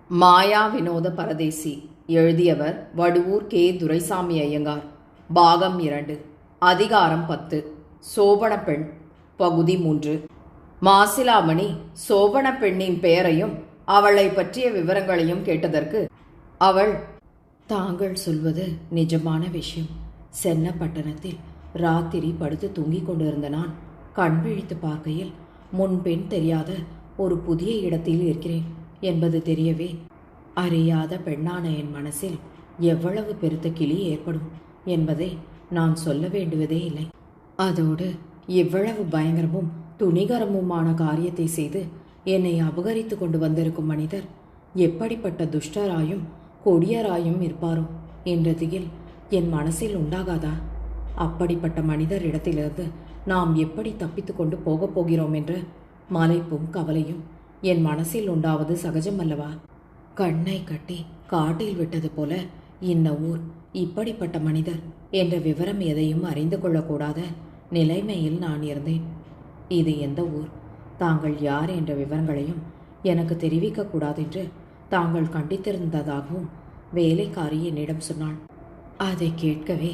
மாயா வினோத பரதேசி. எழுதியவர் வடுவூர் கே. துரைசாமி ஐயங்கார். பாகம் 2. அதிகாரம் 10. சோபன பெண். பகுதி 3. மாசிலாமணி சோபன பெண்ணின் பெயரையும் அவளை பற்றிய விவரங்களையும் கேட்டதற்கு அவள், தாங்கள் சொல்வது நிஜமான விஷயம். சென்னப்பட்டணத்தில் ராத்திரி படுத்து தூங்கிக் கொண்டிருந்த நான் கண் விழித்து பார்க்கையில் முன்பெண் தெரியாத ஒரு புதிய இடத்தில் இருக்கிறேன் என்பது தெரியவே, அறியாத பெண்ணான என் மனசில் எவ்வளவு பெருத்த கிளி ஏற்படும் என்பதை நான் சொல்ல வேண்டுவதே இல்லை. அதோடு இவ்வளவு பயங்கரமும் துணிகரமுமான காரியத்தை செய்து என்னை அபகரித்து கொண்டு வந்திருக்கும் மனிதர் எப்படிப்பட்ட துஷ்டராயும் கொடியராயும் இருப்பாரோ என்ற திகில் என் மனசில் உண்டாகாதா? அப்படிப்பட்ட மனிதர் இடத்திலிருந்து நாம் எப்படி தப்பித்து கொண்டு போகப் போகிறோம் என்ற மலைப்பும் கவலையும் என் மனசில் உண்டாவது சகஜம் அல்லவா? கண்ணை கட்டி காட்டில் விட்டது போல இந்த ஊர் இப்படிப்பட்ட மனிதர் என்ற விவரம் எதையும் அறிந்து கொள்ளக்கூடாத நிலைமையில் நான் இருந்தேன். இது எந்த ஊர், தாங்கள் யார் என்ற விவரங்களையும் எனக்கு தெரிவிக்கக்கூடாதென்று தாங்கள் கண்டித்திருந்ததாகவும் வேலைக்காரி என்னிடம் சொன்னாள். அதை கேட்கவே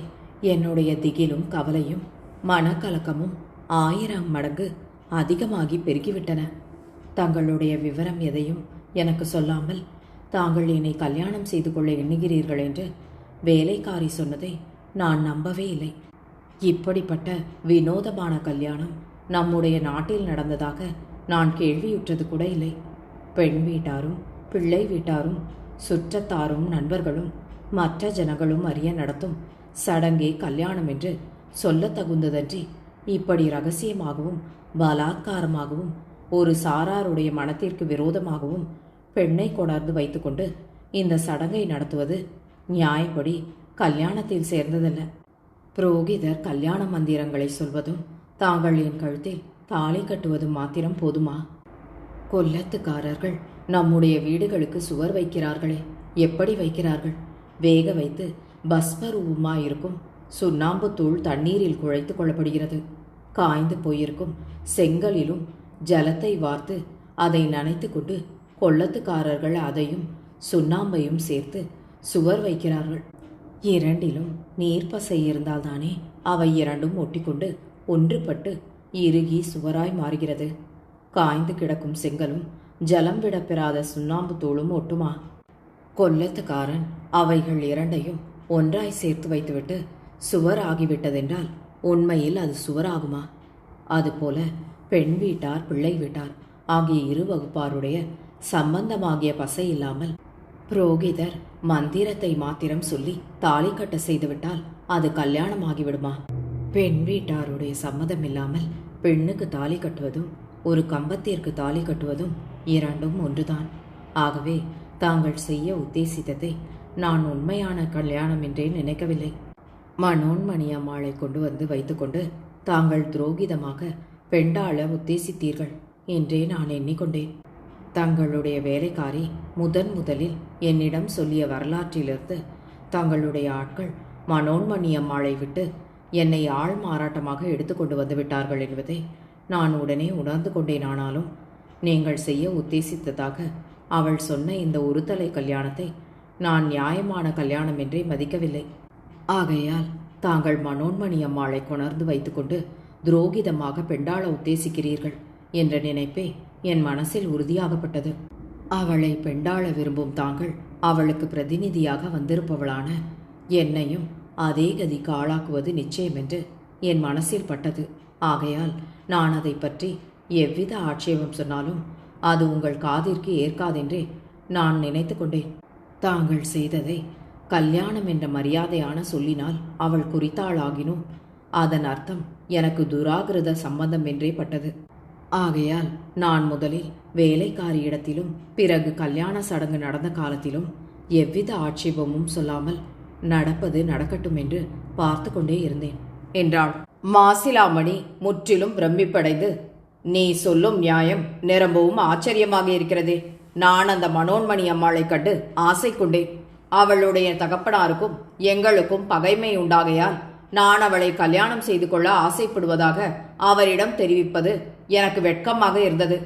என்னுடைய திகிலும் கவலையும் மனக்கலக்கமும் 1000 மடங்கு அதிகமாகி பெருகிவிட்டன. தங்களுடைய விவரம் எதையும் எனக்கு சொல்லாமல் தாங்கள் என்னை கல்யாணம் செய்து கொள்ள எண்ணுகிறீர்கள் என்று வேலைக்காரி சொன்னதை நான் நம்பவே இல்லை. இப்படிப்பட்ட வினோதமான கல்யாணம் நம்முடைய நாட்டில் நடந்ததாக நான் கேள்வியுற்றது கூட இல்லை. பெண் வீட்டாரும் பிள்ளை வீட்டாரும் சுற்றத்தாரும் நண்பர்களும் மற்ற ஜனங்களும் அறிய நடத்தும் சடங்கே கல்யாணம் என்று சொல்ல தகுந்ததன்றி இப்படி ரகசியமாகவும் பலாத்காரமாகவும் ஒரு சாராருடைய மனத்திற்கு விரோதமாகவும் பெண்ணை கொணர்ந்து வைத்துக்கொண்டு இந்த சடங்கை நடத்துவது நியாயப்படி கல்யாணத்தில் சேர்ந்ததல்ல. புரோகிதர் கல்யாண மந்திரங்களை சொல்வதும் தாங்கள் என் கழுத்தில் தாலி கட்டுவதும் மாத்திரம் போதுமா? கொல்லத்துக்காரர்கள் நம்முடைய வீடுகளுக்கு சுவர் வைக்கிறார்களே, எப்படி வைக்கிறார்கள்? வேக வைத்து பஸ்மரூபமாயிருக்கும் சுண்ணாம்பு தூள் தண்ணீரில் குழைத்து கொள்ளப்படுகிறது. காய்ந்து போயிருக்கும் செங்கலிலும் ஜலத்தை வார்த்து அதை நனைத்து கொண்டு கொள்ளத்துக்காரர்கள் அதையும் சுண்ணாம்பையும் சேர்த்து சுவர் வைக்கிறார்கள். இரண்டிலும் நீர்ப்பசை இருந்தால்தானே அவை இரண்டும் ஒட்டிக்கொண்டு ஒன்றுபட்டு இறுகி சுவராய் மாறுகிறது. காய்ந்து கிடக்கும் செங்கலும் ஜலம் விடப்பெறாத சுண்ணாம்பு தூளும் ஒட்டுமா? கொல்லத்துக்காரன் அவைகள் இரண்டையும் ஒன்றாய் சேர்த்து வைத்துவிட்டு சுவர் ஆகிவிட்டதென்றால் உண்மையில் அது சுவராகுமா? அதுபோல பெண் வீட்டார் பிள்ளை வீட்டார் ஆகிய இரு வகுப்பாருடைய சம்பந்தமாகிய பசை இல்லாமல் புரோகிதர் மந்திரத்தை மாத்திரம் சொல்லி தாலி கட்ட செய்துவிட்டால் அது கல்யாணமாகிவிடுமா? பெண் வீட்டாருடைய சம்மதம் இல்லாமல் பெண்ணுக்கு தாலி கட்டுவதும் ஒரு கம்பத்திற்கு தாலி கட்டுவதும் இரண்டும் ஒன்றுதான். ஆகவே தாங்கள் செய்ய உத்தேசித்ததை நான் உண்மையான கல்யாணம் என்றே நினைக்கவில்லை. மனோன்மணி அம்மாளை கொண்டு வந்து வைத்துக்கொண்டு தாங்கள் துரோகிதமாக பெண்டாள உத்தேசித்தீர்கள் என்றே நான் எண்ணிக்கொண்டேன். தங்களுடைய வேலைக்காரி முதலில் என்னிடம் சொல்லிய வரலாற்றிலிருந்து தங்களுடைய ஆட்கள் மனோன்மணி அம்மாளை விட்டு என்னை ஆள் மாறாட்டமாக எடுத்துக்கொண்டு வந்து விட்டார்கள் என்பதை நான் உடனே உணர்ந்து கொண்டேனானாலும் நீங்கள் செய்ய உத்தேசித்ததாக அவள் சொன்ன இந்த ஒருதலை கல்யாணத்தை நான் நியாயமான கல்யாணம் என்றே மதிக்கவில்லை. ஆகையால் தாங்கள் மனோன்மணி அம்மாளை கொணர்ந்து வைத்துக்கொண்டு துரோகிதமாக பெண்டாள உத்தேசிக்கிறீர்கள் என்ற நினைப்பே என் மனசில் உறுதியாகப்பட்டது. அவளை பெண்டாள விரும்பும் தாங்கள் அவளுக்கு பிரதிநிதியாக வந்திருப்பவளான என்னையும் அதே கதிக்கு ஆளாக்குவது நிச்சயம் என்று என் மனசில் பட்டது. ஆகையால் நான் அதை பற்றி எவ்வித ஆட்சேபம் சொன்னாலும் அது உங்கள் காதிற்கு ஏற்காதென்றே நான் நினைத்து கொண்டேன். தாங்கள் செய்ததை கல்யாணம் என்ற மரியாதையான சொல்லினால் அவள் குறித்தாளாகினும் அதன் அர்த்தம் எனக்கு துராகிருத சம்பந்தம் என்றே பட்டது. ஆகையால் நான் முதலில் வேலைக்காரியிடத்திலும் பிறகு கல்யாண சடங்கு நடந்த காலத்திலும் எவ்வித ஆட்சேபமும் சொல்லாமல் நடப்பது நடக்கட்டும் என்று பார்த்து கொண்டே இருந்தேன் என்றாள். மாசிலாமணி முற்றிலும் பிரமிப்படைந்து, நீ சொல்லும் நியாயம் நிரம்பவும் ஆச்சரியமாக இருக்கிறதே. நான் அந்த மனோன்மணி அம்மாளை கண்டு ஆசை கொண்டேன். அவளுடைய தகப்பனாருக்கும் எங்களுக்கும் பகைமை உண்டாகையால் நான் அவளை கல்யாணம் செய்து கொள்ள ஆசைப்படுவதாக அவரிடம் தெரிவிப்பது எனக்கு வெட்கமாக இருந்தது.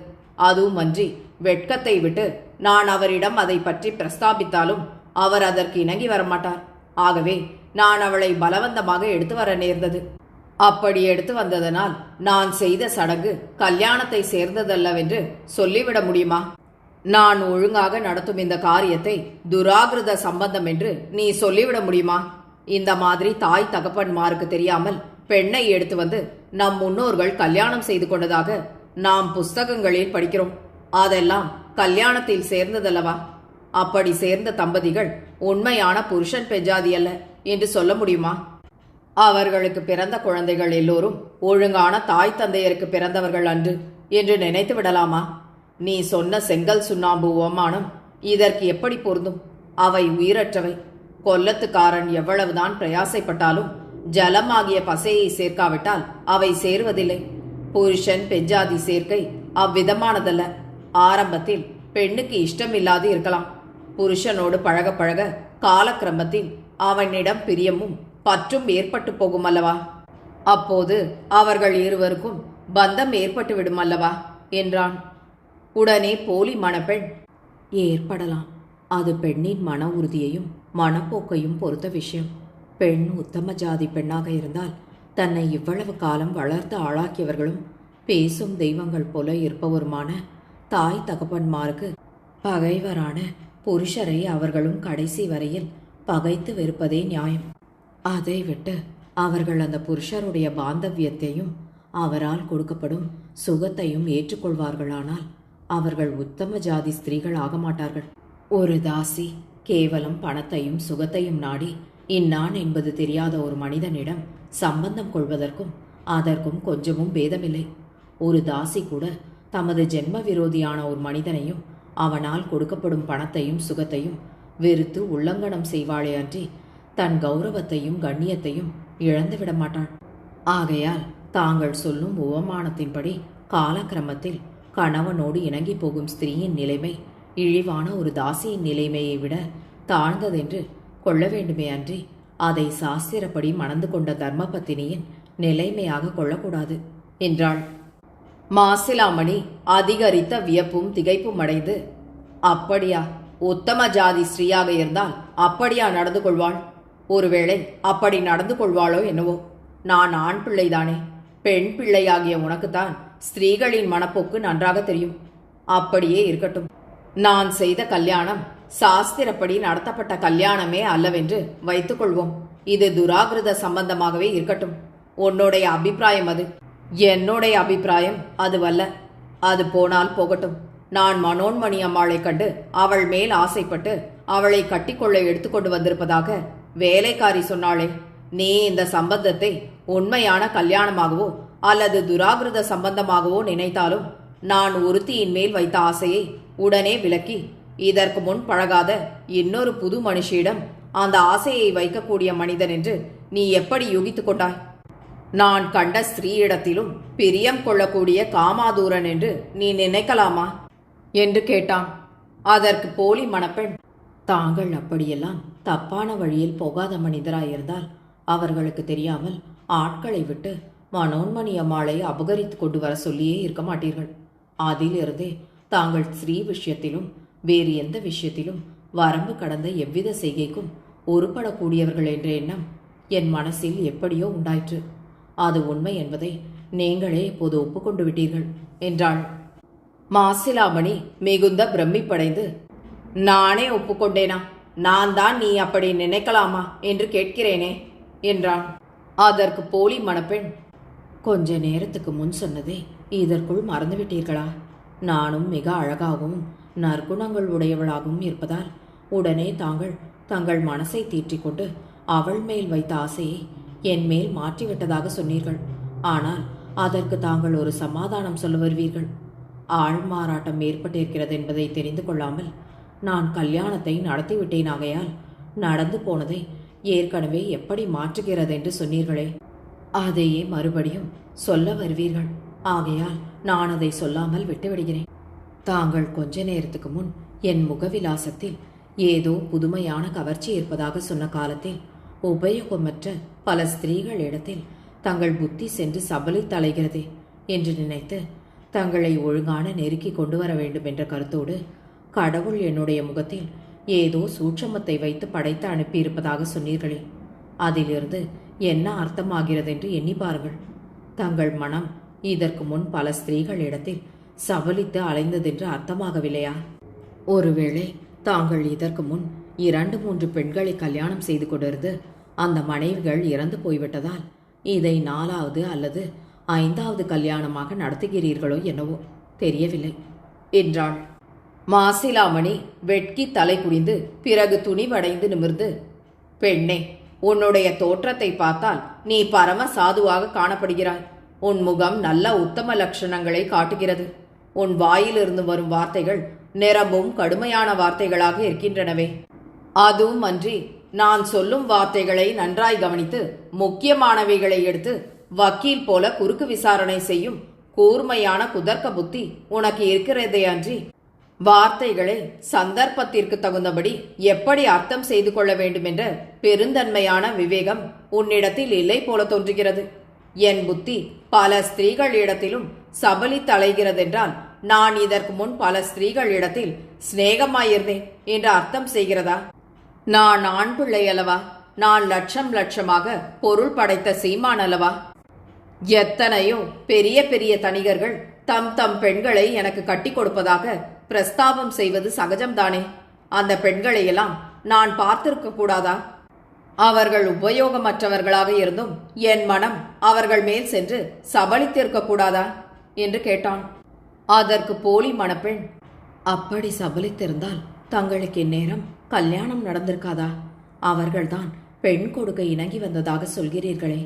அதுவுமன்றி வெட்கத்தை விட்டு நான் அவரிடம் அதை பற்றி பிரஸ்தாபித்தாலும் அவர் அதற்கு இணங்கி வரமாட்டார். ஆகவே நான் அவளை பலவந்தமாக எடுத்து வர நேர்ந்தது. அப்படி எடுத்து வந்ததனால் நான் செய்த சடங்கு கல்யாணத்தை சேர்ந்ததல்லவென்று சொல்லிவிட முடியுமா? நான் ஒழுங்காக நடத்தும் இந்த காரியத்தை துராகிருத சம்பந்தம் என்று நீ சொல்லிவிட முடியுமா? இந்த மாதிரி தாய் தகப்பன்மாருக்கு தெரியாமல் பெண்ணை எடுத்து வந்து நம் முன்னோர்கள் கல்யாணம் செய்து கொண்டதாக நாம் புஸ்தகங்களில் படிக்கிறோம். அதெல்லாம் கல்யாணத்தில் சேர்ந்ததல்லவா? அப்படி சேர்ந்த தம்பதிகள் உண்மையான புருஷன் பெஞ்சாதி அல்ல என்று சொல்ல முடியுமா? அவர்களுக்கு பிறந்த குழந்தைகள் எல்லோரும் ஒழுங்கான தாய் தந்தையருக்கு பிறந்தவர்கள் அன்று என்று நினைத்து விடலாமா? நீ சொன்ன செங்கல் சுண்ணாம்பு உவமானம் இதற்கு எப்படி பொருந்தும்? அவை உயிரற்றவை. கொல்லத்துக்காரன் எவ்வளவுதான் பிரயாசைப்பட்டாலும் ஜலமாகிய பசையை சேர்க்காவிட்டால் அவை சேருவதில்லை. புருஷன் பெஞ்சாதி சேர்க்கை அவ்விதமானதல்ல. ஆரம்பத்தில் பெண்ணுக்கு இஷ்டமில்லாது இருக்கலாம். புருஷனோடு பழக பழக காலக்கிரமத்தில் அவனிடம் பிரியமும் பற்றும் ஏற்பட்டு போகும் அல்லவா? அப்போது அவர்கள் இருவருக்கும் பந்தம் ஏற்பட்டு விடும் அல்லவா என்றான். உடனே போலி மணப்பெண், ஏற்படலாம். அது பெண்ணின் மன உறுதியையும் மனப்போக்கையும் பொறுத்த விஷயம். பெண் உத்தம ஜாதி பெண்ணாக இருந்தால் தன்னை இவ்வளவு காலம் வளர்த்து ஆளாக்கியவர்களும் பேசும் தெய்வங்கள் போல இருப்பவருமான தாய் தகப்பன்மாருக்கு பகைவரான புருஷரை அவர்களும் கடைசி வரையில் பகைத்து வெறுப்பதே நியாயம். அதை விட்டு அவர்கள் அந்த புருஷருடைய பாந்தவியத்தையும் அவரால் கொடுக்கப்படும் சுகத்தையும் ஏற்றுக்கொள்வார்களானால் அவர்கள் உத்தம ஜாதி ஸ்திரீகள் ஆக மாட்டார்கள். ஒரு தாசி கேவலம் பணத்தையும் சுகத்தையும் நாடி இன்னான் என்பது தெரியாத ஒரு மனிதனிடம் சம்பந்தம் கொள்வதற்கும் அதற்கும் கொஞ்சமும் பேதமில்லை. ஒரு தாசி கூட தமது ஜென்ம விரோதியான ஒரு மனிதனையும் அவனால் கொடுக்கப்படும் பணத்தையும் சுகத்தையும் வெறுத்து உள்ளங்கனம் செய்வாளே அன்றி தன் கௌரவத்தையும் கண்ணியத்தையும் இழந்துவிட மாட்டாள். ஆகையால் தாங்கள் சொல்லும் உவமானத்தின்படி காலக்கிரமத்தில் கணவனோடு இணங்கி போகும் ஸ்திரீயின் நிலைமை இழிவான ஒரு தாசியின் நிலைமையை விட தாழ்ந்ததென்று கொள்ள வேண்டுமே அன்றி அதை சாஸ்திரப்படி மணந்து கொண்ட தர்மபத்தினியின் நிலைமையாக கொள்ளக்கூடாது என்றாள். மாசிலாமணி அதிகரித்த வியப்பும் திகைப்பும் அடைந்து, அப்படியா? உத்தம ஜாதி ஸ்ரீயாக இருந்தால் அப்படியா நடந்து கொள்வாள்? ஒருவேளை அப்படி நடந்து கொள்வாளோ என்னவோ. நான் ஆண் பிள்ளைதானே. பெண் பிள்ளையாகிய உனக்குத்தான் ஸ்திரீகளின் மனப்போக்கு நன்றாக தெரியும். அப்படியே இருக்கட்டும். நான் செய்த கல்யாணம் சாஸ்திரப்படி நடத்தப்பட்ட கல்யாணமே அல்லவென்று வைத்துக் கொள்வோம். இது துராகிருத சம்பந்தமாகவே இருக்கட்டும். உன்னுடைய அபிப்பிராயம் அது. என்னுடைய அபிப்பிராயம் அதுவல்ல. அது போனால் போகட்டும். நான் மனோன்மணி அம்மாளை கண்டு அவள் மேல் ஆசைப்பட்டு அவளை கட்டிக்கொள்ள எடுத்துக்கொண்டு வந்திருப்பதாக வேலைக்காரி சொன்னாளே. நீ இந்த சம்பந்தத்தை உண்மையான கல்யாணமாகவோ அல்லது துராகிருத சம்பந்தமாகவோ நினைத்தாலும் நான் ஒருத்தியின் மேல் வைத்த ஆசையை உடனே விலக்கி இதற்கு முன் பழகாத இன்னொரு புது மனுஷியிடம் அந்த ஆசையை வைக்கக்கூடிய மனிதன் என்று நீ எப்படி யூகித்துக் கொண்டாய்? நான் கண்ட ஸ்திரீயிடத்திலும் பிரியம் கொள்ளக்கூடிய காமாதூரன் என்று நீ நினைக்கலாமா என்று கேட்டான். அதற்கு போலி மணப்பெண், தாங்கள் அப்படியெல்லாம் தப்பான வழியில் போகாத மனிதராயிருந்தால் அவர்களுக்கு தெரியாமல் ஆட்களை விட்டு மனோன்மணி அம்மாளை அபகரித்து கொண்டு வர சொல்லியே இருக்க மாட்டீர்கள். அதிலிருந்தே தாங்கள் ஸ்ரீ விஷயத்திலும் வேறு எந்த விஷயத்திலும் வரம்பு கடந்த எவ்வித செய்கைக்கும் ஒருபடக்கூடியவர்கள் என்ற எண்ணம் என் மனசில் எப்படியோ உண்டாயிற்று. அது உண்மை என்பதை நீங்களே இப்போது ஒப்புக்கொண்டு விட்டீர்கள் என்றாள். மாசிலாமணி மிகுந்த பிரமிப்படைந்து, நானே ஒப்புக்கொண்டேனா? நான் தான் நீ அப்படி நினைக்கலாமா என்று கேட்கிறேனே என்றான். அதற்கு போலி மணப்பெண், கொஞ்ச நேரத்துக்கு முன் சொன்னதை இதற்குள் மறந்துவிட்டீர்களா? நானும் மிக அழகாகவும் நற்குணங்கள் உடையவளாகவும் இருப்பதால் உடனே தாங்கள் தங்கள் மனசை தீற்றிக்கொண்டு அவள் மேல் வைத்த ஆசையை என் மேல் மாற்றிவிட்டதாக சொன்னீர்கள். ஆனால் அதற்கு தாங்கள் ஒரு சமாதானம் சொல்ல வருவீர்கள். ஆள்மாறாட்டம் ஏற்பட்டிருக்கிறது என்பதை தெரிந்து கொள்ளாமல் நான் கல்யாணத்தை நடத்திவிட்டேன். ஆகையால் நடந்து போனதை ஏற்கனவே எப்படி மாற்றுகிறது என்று சொன்னீர்களே, அதையே மறுபடியும் சொல்ல வருவீர்கள். ஆகையால் நான் அதை சொல்லாமல் விட்டுவிடுகிறேன். தாங்கள் கொஞ்ச நேரத்துக்கு முன் என் முகவிலாசத்தில் ஏதோ புதுமையான கவர்ச்சி இருப்பதாக சொன்ன காலத்தில் உபயோகமற்ற பல ஸ்திரீகள் இடத்தில் தங்கள் புத்தி சென்று சபலித்தலைகிறதே என்று நினைத்து தங்களை ஒழுங்கான நெருக்கி கொண்டு வர வேண்டும் என்ற கருத்தோடு கடவுள் என்னுடைய முகத்தில் ஏதோ சூட்சமத்தை வைத்து படைத்து அனுப்பியிருப்பதாக சொன்னீர்களே, அதிலிருந்து என்ன அர்த்தமாகிறது என்று எண்ணி பாருங்கள். தங்கள் மனம் இதற்கு முன் பல ஸ்திரீகளிடத்தில் சபலித்து அலைந்ததென்று அர்த்தமாகவில்லையா? ஒருவேளை தாங்கள் இதற்கு முன் 2-3 பெண்களை கல்யாணம் செய்து கொண்டிருந்து அந்த மனைவிகள் இறந்து போய்விட்டதால் இதை 4வது அல்லது 5வது கல்யாணமாக நடத்துகிறீர்களோ என்னவோ தெரியவில்லை என்றாள். மாசிலாமணி வெட்கி தலை குனிந்து பிறகு துணிவடைந்து நிமிர்ந்து, பெண்ணே, உன்னுடைய தோற்றத்தை பார்த்தால் நீ பரம சாதுவாக காணப்படுகிறாய். உன் முகம் நல்ல உத்தம லட்சணங்களை காட்டுகிறது. உன் வாயிலிருந்து வரும் வார்த்தைகள் நிரம்பும் கடுமையான வார்த்தைகளாக இருக்கின்றனவே. அதுவும் அன்றி நான் சொல்லும் வார்த்தைகளை நன்றாய் கவனித்து முக்கியமானவைகளை எடுத்து வக்கீல் போல குறுக்கு விசாரணை செய்யும் கூர்மையான குதர்க்க புத்தி உனக்கு இருக்கிறதே அன்றி வார்த்தைகளை சந்தர்ப்பத்திற்கு தகுந்தபடி எப்படி அர்த்தம் செய்து கொள்ள வேண்டும் என்ற பெருந்தன்மையான விவேகம் உன்னிடத்தில் இல்லை போல தோன்றுகிறது. என் புத்தி பல ஸ்திரீகளிடத்திலும் சபலித்து அலைகிறதென்றால் நான் இதற்கு முன் பல ஸ்திரீகளிடத்தில் சிநேகமாயிருந்தேன் என்று அர்த்தம் செய்கிறதா? நான் ஆண் பிள்ளை அல்லவா? நான் லட்சமாக பொருள் படைத்த சீமான் அல்லவா? எத்தனையோ பெரிய பெரிய தனிகர்கள் தம் தம் பெண்களை எனக்கு கட்டி கொடுப்பதாக பிரஸ்தாபம் செய்வது சகஜம்தானே. அந்த பெண்களையெல்லாம் நான் பார்த்திருக்க கூடாதா? அவர்கள் உபயோகமற்றவர்களாக இருந்தும் என் மனம் அவர்கள் மேல் சென்று சபலித்திருக்க கூடாதா என்று கேட்டான். அதற்கு போலி மணப்பெண், அப்படி சபலித்திருந்தால் தங்களுக்கு இந்நேரம் கல்யாணம் நடந்திருக்காதா? அவர்கள்தான் பெண் கொடுக்க இணங்கி வந்ததாக சொல்கிறீர்களே,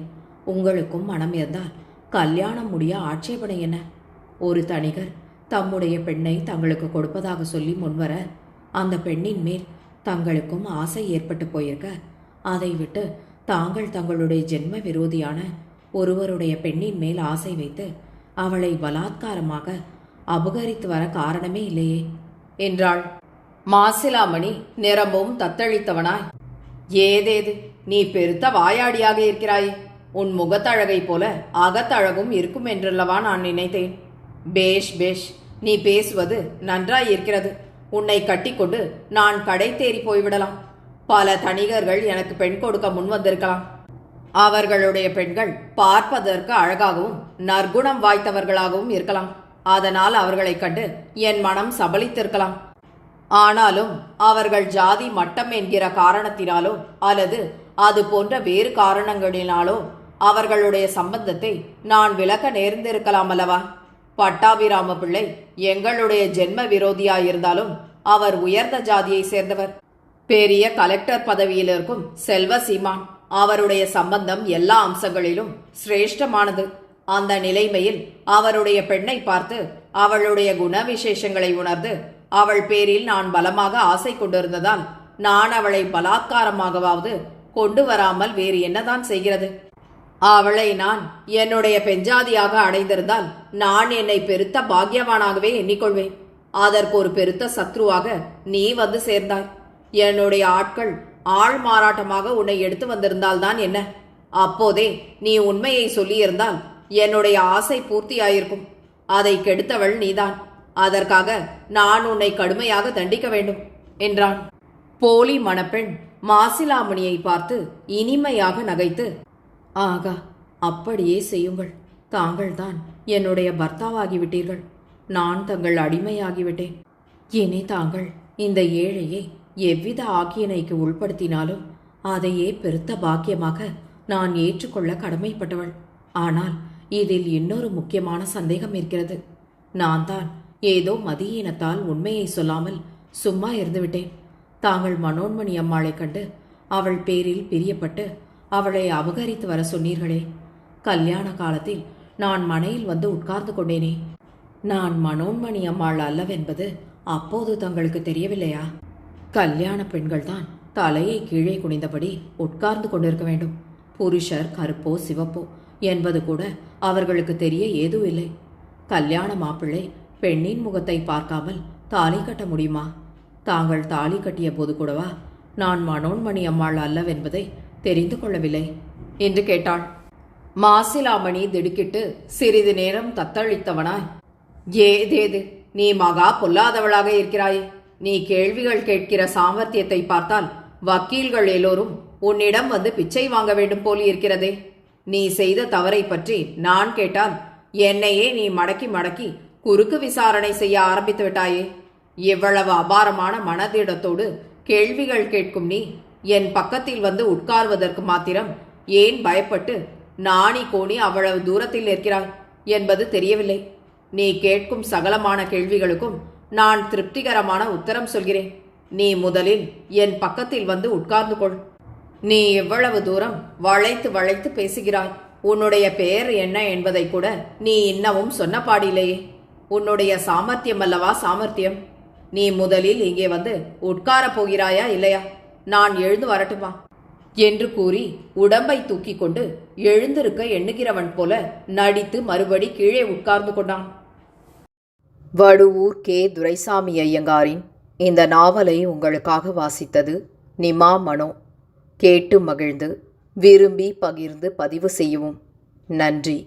உங்களுக்கும் மனம் இருந்தால் கல்யாணம் முடிய ஆட்சேபனை என்ன? ஒரு தனிகர் தம்முடைய பெண்ணை தங்களுக்கு கொடுப்பதாக சொல்லி முன்வர அந்த பெண்ணின் மேல் தங்களுக்கும் ஆசை ஏற்பட்டு போயிருக்க, அதை விட்டு தாங்கள் தங்களுடைய ஜென்ம விரோதியான ஒருவருடைய பெண்ணின் மேல் ஆசை வைத்து அவளை பலாத்காரமாக அபகரித்து வர காரணமே இல்லையே என்றாள். மாசிலாமணி நிரம்பும் தத்தளித்தவனாய், ஏதேது நீ பெருத்த வாயாடியாக இருக்கிறாயே, உன் முகத்தழகை போல அகத்தழகும் இருக்கும் என்றல்லவா நான் நினைத்தேன். பேஷ் பேஷ், நீ பேசுவது நன்றாயிருக்கிறது. உன்னை கட்டிக்கொண்டு நான் கடை தேறி போய்விடலாம். பல தனிகர்கள் எனக்கு பெண் கொடுக்க முன் வந்திருக்கலாம். அவர்களுடைய பெண்கள் பார்ப்பதற்கு அழகாகவும் நற்குணம் வாய்த்தவர்களாகவும் இருக்கலாம். அதனால் அவர்களை கண்டு என் மனம் சபலித்திருக்கலாம். ஆனாலும் அவர்கள் ஜாதி மட்டம் என்கிற காரணத்தினாலோ அல்லது அது போன்ற வேறு காரணங்களினாலோ அவர்களுடைய சம்பந்தத்தை நான் விலக்க நேர்ந்திருக்கலாம் அல்லவா? பட்டாபிராம பிள்ளை எங்களுடைய ஜென்ம விரோதியாயிருந்தாலும் அவர் உயர்ந்த ஜாதியை சேர்ந்தவர். பெரிய கலெக்டர் பதவியில் இருக்கும் செல்வ சீமான். அவருடைய சம்பந்தம் எல்லா அம்சங்களிலும் சிரேஷ்டமானது. அந்த நிலைமையில் அவருடைய பெண்ணை பார்த்து அவளுடைய குண விசேஷங்களை உணர்ந்து அவள் பேரில் நான் பலமாக ஆசை கொண்டிருந்ததால் நான் அவளை பலாத்காரமாகவாவது கொண்டு வராமல் வேறு என்னதான் செய்கிறது? அவளை நான் என்னுடைய பெஞ்சாதியாக அடைந்திருந்தால் நான் என்னை பெருத்த பாக்கியவானாகவே எண்ணிக்கொள்வேன். அதற்கு ஒரு பெருத்த சத்ருவாக நீ வந்து சேர்ந்தாய். என்னுடைய ஆட்கள் ஆள் மாறாட்டமாக உன்னை எடுத்து வந்திருந்தால்தான் என்ன? அப்போதே நீ உண்மையை சொல்லியிருந்தால் என்னுடைய ஆசை பூர்த்தியாயிருக்கும். அதை கெடுத்தவள் நீதான். அதற்காக நான் உன்னை கடுமையாக தண்டிக்க வேண்டும் என்றான். போலி மணப்பெண் மாசிலாமணியை பார்த்து இனிமையாக நகைத்து, ஆகா, அப்படியே செய்யுங்கள். தாங்கள்தான் என்னுடைய பர்த்தாவாகிவிட்டீர்கள். நான் தங்கள் அடிமையாகிவிட்டேன். இனி தாங்கள் இந்த ஏழையை எவ்வித ஆக்கியனைக்கு உள்படுத்தினாலும் அதையே பெருத்த பாக்கியமாக நான் ஏற்றுக்கொள்ள கடமைப்பட்டவள். ஆனால் இதில் இன்னொரு முக்கியமான சந்தேகம் இருக்கிறது. நான் தான் ஏதோ மதியீனத்தால் உண்மையை சொல்லாமல் சும்மா இருந்துவிட்டேன். தாங்கள் மனோன்மணி அம்மாளை கண்டு அவள் பேரில் பிரியப்பட்டு அவளை அபகரித்து வர சொன்னீர்களே, கல்யாண காலத்தில் நான் மனையில் வந்து உட்கார்ந்து கொண்டேனே. நான் மனோன்மணி அம்மாள் அல்லவென்பது அப்போது தங்களுக்கு தெரியவில்லையா? கல்யாண பெண்கள்தான் தலையை கீழே குனிந்தபடி உட்கார்ந்து கொண்டிருக்க வேண்டும். புருஷர் கருப்போ சிவப்போ என்பது கூட அவர்களுக்கு தெரிய ஏதும் இல்லை. கல்யாண மாப்பிள்ளை பெண்ணின் முகத்தை பார்க்காமல் தாலி கட்ட முடியுமா? தாங்கள் தாலி கட்டிய போது கூடவா நான் மனோன்மணி அம்மாள் அல்லவென்பதை தெரிந்து கொள்ளவில்லை என்று கேட்டாள். மாசிலாமணி திடுக்கிட்டு சிறிது நேரம் தத்தளித்தவனாய், ஏதேது நீ மகா பொல்லாதவளாக இருக்கிறாயே. நீ கேள்விகள் கேட்கிற சாமர்த்தியத்தை பார்த்தால் வக்கீல்கள் எல்லோரும் உன்னிடம் வந்து பிச்சை வாங்க வேண்டும் போல் இருக்கிறதே. நீ செய்த தவறை பற்றி நான் கேட்டால் என்னையே நீ மடக்கி மடக்கி குறுக்கு விசாரணை செய்ய ஆரம்பித்து விட்டாயே. இவ்வளவு அபாரமான மனதிடத்தோடு கேள்விகள் கேட்கும் நீ என் பக்கத்தில் வந்து உட்கார்வதற்கு மாத்திரம் ஏன் பயப்பட்டு நாணி கோணி அவ்வளவு தூரத்தில் இருக்கிறாய் என்பது தெரியவில்லை. நீ கேட்கும் சகலமான கேள்விகளுக்கும் நான் திருப்திகரமான உத்தரம் சொல்கிறேன். நீ முதலில் என் பக்கத்தில் வந்து உட்கார்ந்து கொள். நீ எவ்வளவு தூரம் வளைத்து வளைத்து பேசுகிறாய். உன்னுடைய பெயர் என்ன என்பதை கூட நீ இன்னமும் சொன்ன பாடில்லையே. உன்னுடைய சாமர்த்தியம் அல்லவா சாமர்த்தியம். நீ முதலில் இங்கே வந்து உட்காரப் போகிறாயா இல்லையா? நான் எழுந்து வரட்டுமா என்று கூறி உடம்பை தூக்கி கொண்டு எழுந்திருக்க எண்ணுகிறவன் போல நடித்து மறுபடி கீழே உட்கார்ந்து கொண்டான். வடுவூர் கே. துரைசாமி ஐயங்காரின் இந்த நாவலை உங்களுக்காக வாசித்தது நிமா மனோ. கேட்டு மகிழ்ந்து விரும்பி பகிர்ந்து பதிவு செய்யவும். நன்றி.